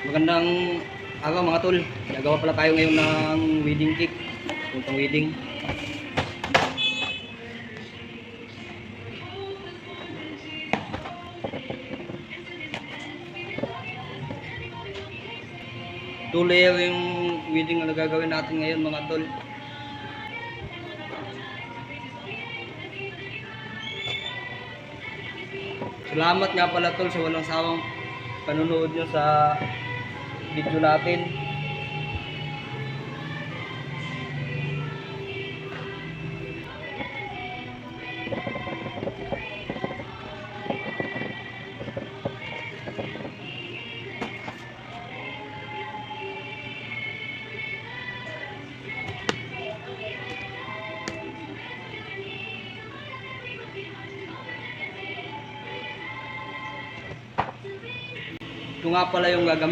Magandang araw mga tol. Nagawa pala tayo ngayon ng wedding cake. Puntang wedding. Two layer yung wedding na nagagawin natin ngayon mga tol. Salamat nga pala tol sa walang sawang panunood nyo sa video natin. Ito nga pala yung gagamitin.